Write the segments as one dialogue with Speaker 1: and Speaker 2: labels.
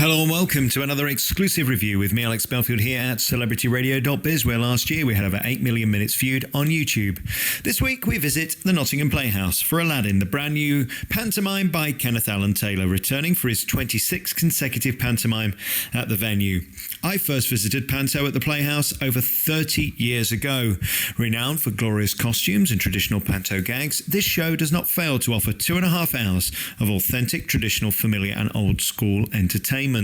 Speaker 1: Hello and welcome to another exclusive review with me, Alex Belfield, here at celebrityradio.biz, where last year we had over 8 million minutes viewed on YouTube. This week we visit the Nottingham Playhouse for Aladdin, the brand new pantomime by Kenneth Alan Taylor, returning for his 26th consecutive pantomime at the venue. I first visited Panto at the Playhouse over 30 years ago. Renowned for glorious costumes and traditional Panto gags, this show does not fail to offer 2.5 hours of authentic, traditional, familiar and old school entertainment.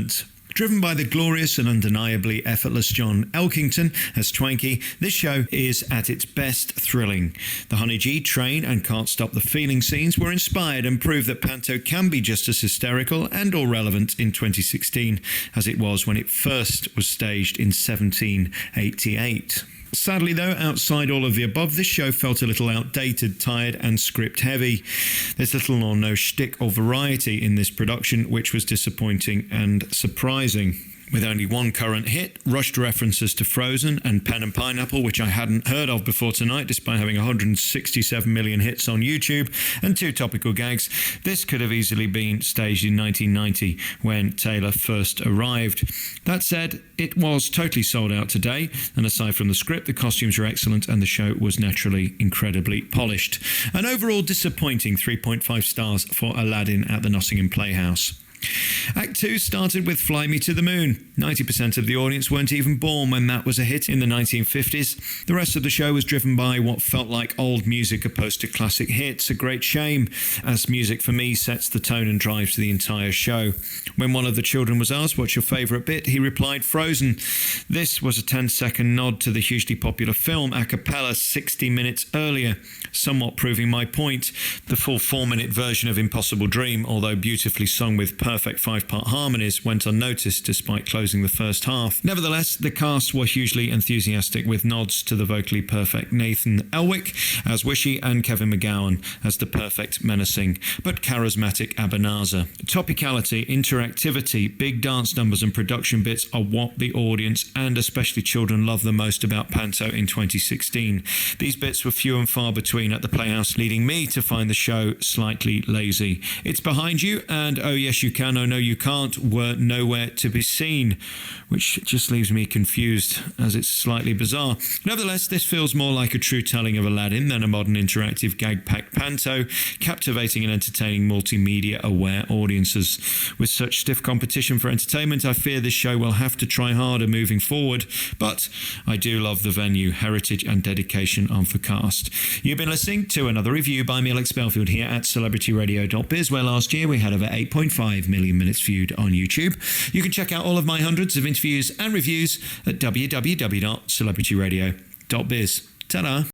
Speaker 1: Driven by the glorious and undeniably effortless John Elkington as Twanky, this show is at its best thrilling. The Honey G, Train and Can't Stop the Feeling scenes were inspired and prove that Panto can be just as hysterical and or relevant in 2016 as it was when it first was staged in 1788. Sadly though, outside all of the above, this show felt a little outdated, tired and script heavy. There's little or no shtick or variety in this production, which was disappointing and surprising. With only one current hit, rushed references to Frozen and Pen and Pineapple, which I hadn't heard of before tonight, despite having 167 million hits on YouTube, and 2 topical gags, this could have easily been staged in 1990 when Taylor first arrived. That said, it was totally sold out today, and aside from the script, the costumes were excellent and the show was naturally incredibly polished. An overall disappointing 3.5 stars for Aladdin at the Nottingham Playhouse. Act 2 started with Fly Me to the Moon. 90% of the audience weren't even born when that was a hit in the 1950s. The rest of the show was driven by what felt like old music opposed to classic hits. A great shame, as music for me sets the tone and drives the entire show. When one of the children was asked, "What's your favourite bit?" he replied, "Frozen." This was a 10-second nod to the hugely popular film a cappella 60 minutes earlier, somewhat proving my point. The full 4-minute version of Impossible Dream, although beautifully sung with perfect 5-part harmonies, went unnoticed despite closing the first half. Nevertheless, the cast were hugely enthusiastic, with nods to the vocally perfect Nathan Elwick as Wishy and Kevin McGowan as the perfect, menacing but charismatic Ebenezer. Topicality, interactivity, big dance numbers and production bits are what the audience and especially children love the most about Panto in 2016. These bits were few and far between at the Playhouse, leading me to find the show slightly lazy. It's Behind You and Oh Yes You Can, Oh No You Can't were nowhere to be seen, which just leaves me confused as it's slightly bizarre. Nevertheless, this feels more like a true telling of Aladdin than a modern interactive gag-packed panto, captivating and entertaining multimedia-aware audiences. With such stiff competition for entertainment, I fear this show will have to try harder moving forward, but I do love the venue, heritage and dedication of the cast. You've been listening to another review by me, Alex Belfield, here at celebrityradio.biz, where last year we had over 8.5 million minutes viewed on YouTube. You can check out all of my hundreds of interviews and reviews at www.celebrityradio.biz. Ta-da!